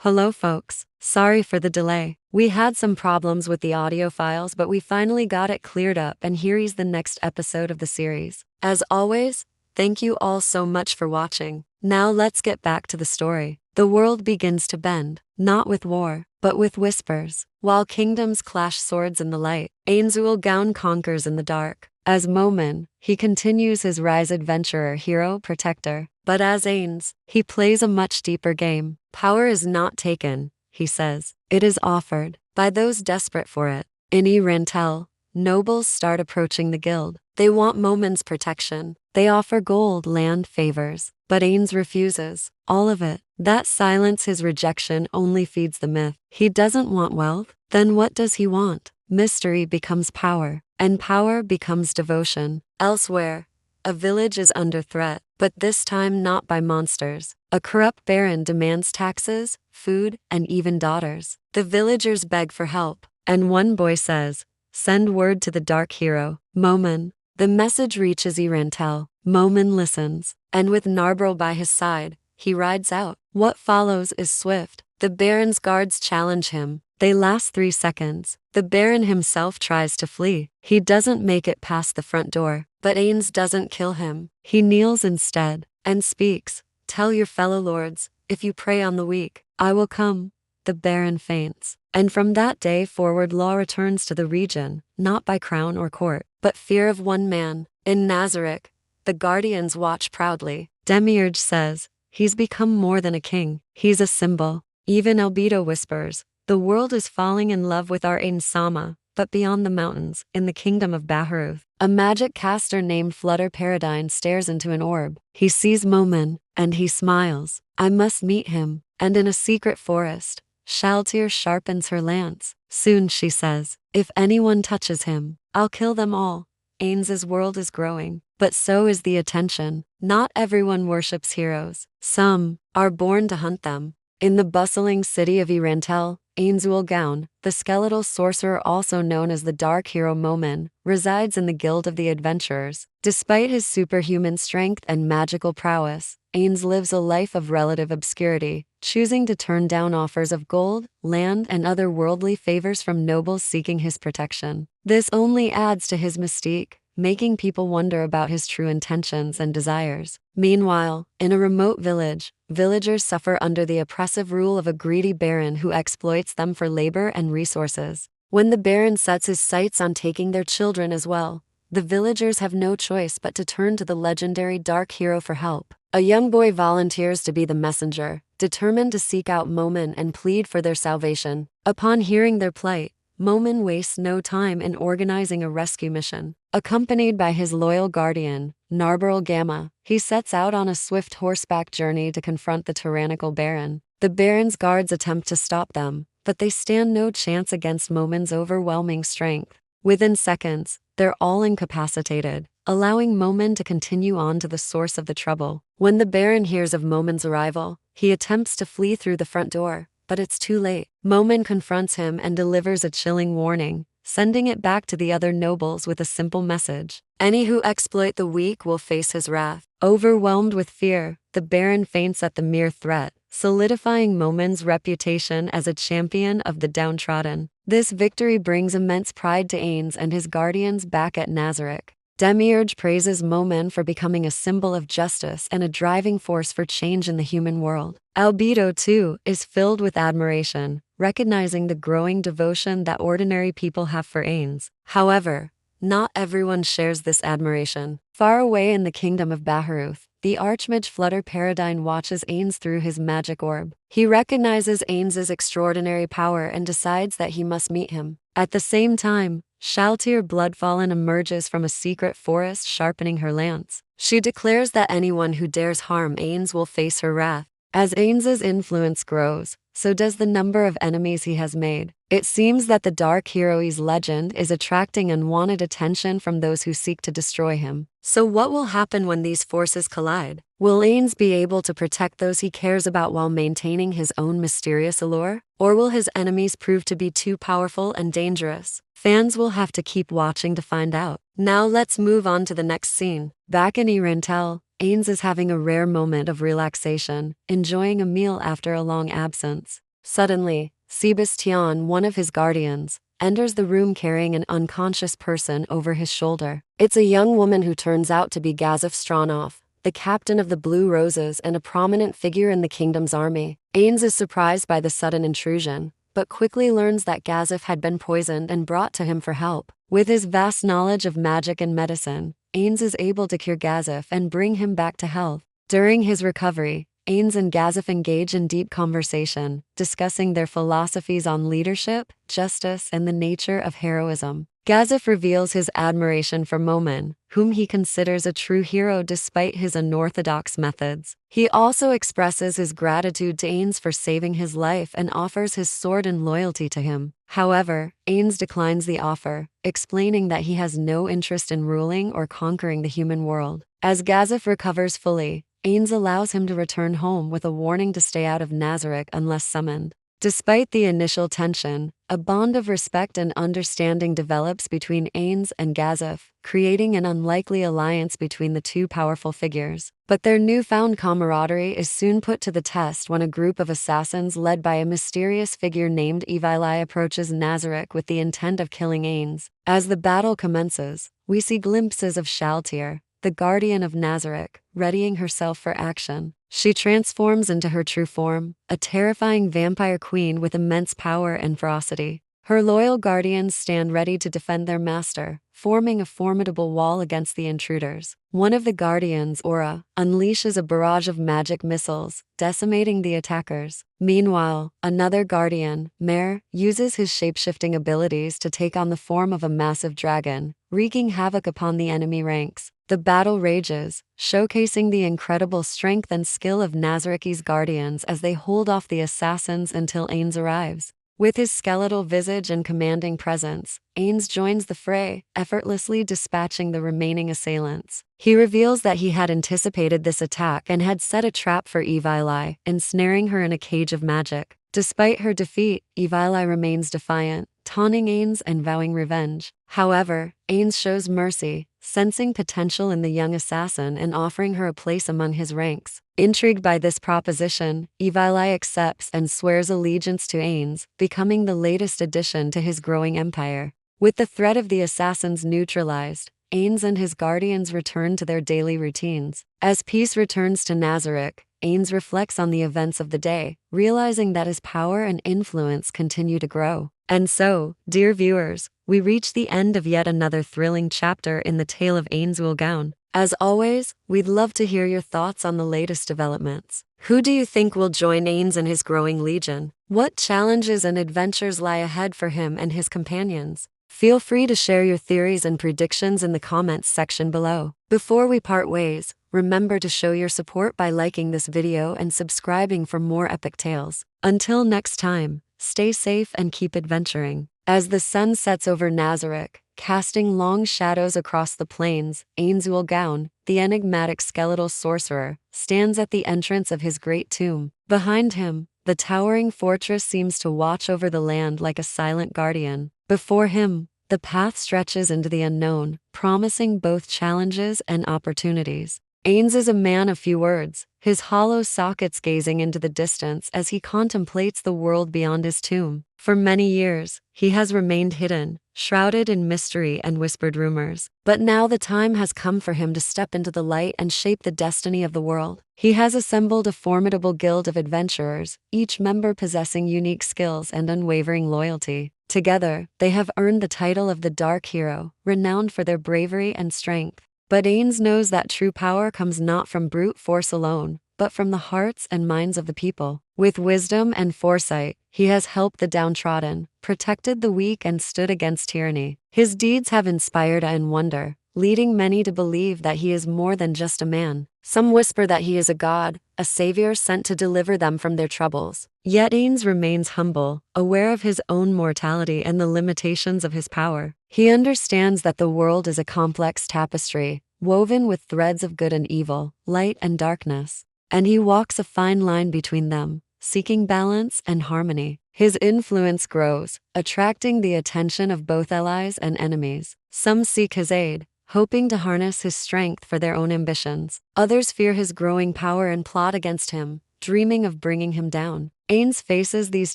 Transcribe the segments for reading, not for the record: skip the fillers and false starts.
Hello folks, sorry for the delay. We had some problems with the audio files, but we finally got it cleared up, and here is the next episode of the series. As always, thank you all so much for watching. Now let's get back to the story. The world begins to bend, not with war, but with whispers. While kingdoms clash swords in the light, Ainzul Gaon conquers in the dark. As Momon, he continues his rise adventurer, hero, protector. But as Ains, he plays a much deeper game. Power is not taken, he says. It is offered by those desperate for it. In Rantel, nobles start approaching the guild. They want Momon's protection. They offer gold, land, favors. But Ains refuses. All of it. That silence, his rejection, only feeds the myth. He doesn't want wealth. Then what does he want? Mystery becomes power, and power becomes devotion. Elsewhere, a village is under threat, but this time not by monsters. A corrupt baron demands taxes, food, and even daughters. The villagers beg for help, and one boy says, "Send word to the dark hero, Momon." The message reaches Rantel. Momon listens, and with Narbril by his side, he rides out. What follows is swift. The baron's guards challenge him. They last 3 seconds. The baron himself tries to flee. He doesn't make it past the front door, but Ains doesn't kill him. He kneels instead and speaks. "Tell your fellow lords, if you prey on the weak, I will come." The baron faints. And from that day forward, law returns to the region, not by crown or court, but fear of one man. In Nazareth, the guardians watch proudly. Demiurge says, "He's become more than a king. He's a symbol." Even Albedo whispers, "The world is falling in love with our Ain Sama." But beyond the mountains, in the kingdom of Baharuth, a magic caster named Flutter Paradine stares into an orb. He sees Momon, and he smiles. "I must meet him." And in a secret forest, Shaltir sharpens her lance. "Soon," she says, "if anyone touches him, I'll kill them all." Ains's world is growing, but so is the attention. Not everyone worships heroes. Some are born to hunt them. In the bustling city of Rantel, Ainzul Gaon, the skeletal sorcerer also known as the Dark Hero Momon, resides in the Guild of the Adventurers. Despite his superhuman strength and magical prowess, Ains lives a life of relative obscurity, choosing to turn down offers of gold, land, and other worldly favors from nobles seeking his protection. This only adds to his mystique, making people wonder about his true intentions and desires. Meanwhile, in a remote village, villagers suffer under the oppressive rule of a greedy baron who exploits them for labor and resources. When the baron sets his sights on taking their children as well, the villagers have no choice but to turn to the legendary Dark Hero for help. A young boy volunteers to be the messenger, determined to seek out Momon and plead for their salvation. Upon hearing their plight, Momon wastes no time in organizing a rescue mission. Accompanied by his loyal guardian, Narbril Gamma, he sets out on a swift horseback journey to confront the tyrannical baron. The baron's guards attempt to stop them, but they stand no chance against Momon's overwhelming strength. Within seconds, they're all incapacitated, allowing Momon to continue on to the source of the trouble. When the baron hears of Momon's arrival, he attempts to flee through the front door, but it's too late. Momon confronts him and delivers a chilling warning, sending it back to the other nobles with a simple message: "Any who exploit the weak will face his wrath." Overwhelmed with fear, the baron faints at the mere threat, solidifying Momon's reputation as a champion of the downtrodden. This victory brings immense pride to Ains and his guardians back at Nazareth. Demiurge praises Momon for becoming a symbol of justice and a driving force for change in the human world. Albedo, too, is filled with admiration, recognizing the growing devotion that ordinary people have for Ains. However, not everyone shares this admiration. Far away in the kingdom of Baharuth, the Archmage Flutter Paradine watches Ains through his magic orb. He recognizes Ains's extraordinary power and decides that he must meet him. At the same time, Shaltir Bloodfallen emerges from a secret forest, sharpening her lance. She declares that anyone who dares harm Ains will face her wrath. As Ains's influence grows, so does the number of enemies he has made. It seems that the Dark Hero's legend is attracting unwanted attention from those who seek to destroy him. So what will happen when these forces collide? Will Ains be able to protect those he cares about while maintaining his own mysterious allure? Or will his enemies prove to be too powerful and dangerous? Fans will have to keep watching to find out. Now let's move on to the next scene. Back in Rantel, Ains is having a rare moment of relaxation, enjoying a meal after a long absence. Suddenly, Sebastian, one of his guardians, enters the room carrying an unconscious person over his shoulder. It's a young woman who turns out to be Gazif Stronov, the captain of the Blue Roses and a prominent figure in the kingdom's army. Ains is surprised by the sudden intrusion, but quickly learns that Gazif had been poisoned and brought to him for help. With his vast knowledge of magic and medicine, Ains is able to cure Gazif and bring him back to health. During his recovery, Ains and Gazif engage in deep conversation, discussing their philosophies on leadership, justice, and the nature of heroism. Gazif reveals his admiration for Momon, whom he considers a true hero despite his unorthodox methods. He also expresses his gratitude to Ains for saving his life and offers his sword in loyalty to him. However, Ains declines the offer, explaining that he has no interest in ruling or conquering the human world. As Gazif recovers fully, Ains allows him to return home with a warning to stay out of Nazareth unless summoned. Despite the initial tension, a bond of respect and understanding develops between Ains and Gazif, creating an unlikely alliance between the two powerful figures. But their newfound camaraderie is soon put to the test when a group of assassins led by a mysterious figure named Evili approaches Nazareth with the intent of killing Ains. As the battle commences, we see glimpses of Shaltir, the guardian of Nazareth, readying herself for action. She transforms into her true form, a terrifying vampire queen with immense power and ferocity. Her loyal guardians stand ready to defend their master, forming a formidable wall against the intruders. One of the guardians, Aura, unleashes a barrage of magic missiles, decimating the attackers. Meanwhile, another guardian, Mare, uses his shapeshifting abilities to take on the form of a massive dragon, wreaking havoc upon the enemy ranks. The battle rages, showcasing the incredible strength and skill of Nazaraki's guardians as they hold off the assassins until Ains arrives. With his skeletal visage and commanding presence, Ains joins the fray, effortlessly dispatching the remaining assailants. He reveals that he had anticipated this attack and had set a trap for Evili, ensnaring her in a cage of magic. Despite her defeat, Evili remains defiant, taunting Ains and vowing revenge. However, Ains shows mercy, sensing potential in the young assassin and offering her a place among his ranks. Intrigued by this proposition, Evili accepts and swears allegiance to Ains, becoming the latest addition to his growing empire. With the threat of the assassins neutralized, Ains and his guardians return to their daily routines. As peace returns to Nazareth, Ains reflects on the events of the day, realizing that his power and influence continue to grow. And so, dear viewers, we reach the end of yet another thrilling chapter in the tale of Ains Wilgown. As always, we'd love to hear your thoughts on the latest developments. Who do you think will join Ains and his growing legion? What challenges and adventures lie ahead for him and his companions? Feel free to share your theories and predictions in the comments section below. Before we part ways, remember to show your support by liking this video and subscribing for more epic tales. Until next time, stay safe and keep adventuring. As the sun sets over Nazareth, casting long shadows across the plains, Ains Wilgown, the enigmatic skeletal sorcerer, stands at the entrance of his great tomb. Behind him, the towering fortress seems to watch over the land like a silent guardian. Before him, the path stretches into the unknown, promising both challenges and opportunities. Ains is a man of few words, his hollow sockets gazing into the distance as he contemplates the world beyond his tomb. For many years, he has remained hidden, shrouded in mystery and whispered rumors. But now the time has come for him to step into the light and shape the destiny of the world. He has assembled a formidable guild of adventurers, each member possessing unique skills and unwavering loyalty. Together, they have earned the title of the Dark Hero, renowned for their bravery and strength. But Ains knows that true power comes not from brute force alone, but from the hearts and minds of the people. With wisdom and foresight, he has helped the downtrodden, protected the weak and stood against tyranny. His deeds have inspired awe and wonder, leading many to believe that he is more than just a man. Some whisper that he is a god, a savior sent to deliver them from their troubles. Yet Ains remains humble, aware of his own mortality and the limitations of his power. He understands that the world is a complex tapestry, woven with threads of good and evil, light and darkness. And he walks a fine line between them, seeking balance and harmony. His influence grows, attracting the attention of both allies and enemies. Some seek his aid, hoping to harness his strength for their own ambitions. Others fear his growing power and plot against him, dreaming of bringing him down. Ains faces these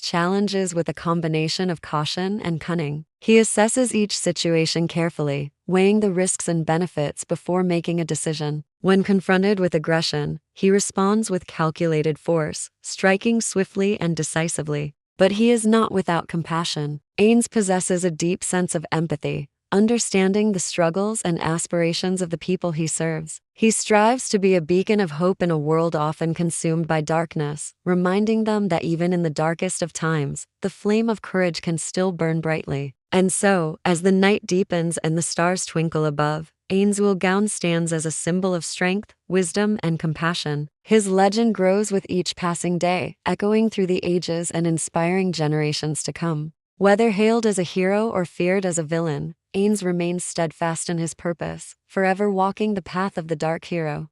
challenges with a combination of caution and cunning. He assesses each situation carefully, weighing the risks and benefits before making a decision. When confronted with aggression, he responds with calculated force, striking swiftly and decisively. But he is not without compassion. Ains possesses a deep sense of empathy, understanding the struggles and aspirations of the people he serves. He strives to be a beacon of hope in a world often consumed by darkness, reminding them that even in the darkest of times, the flame of courage can still burn brightly. And so, as the night deepens and the stars twinkle above, Ainsworth stands as a symbol of strength, wisdom, and compassion. His legend grows with each passing day, echoing through the ages and inspiring generations to come. Whether hailed as a hero or feared as a villain, Ains remains steadfast in his purpose, forever walking the path of the dark hero.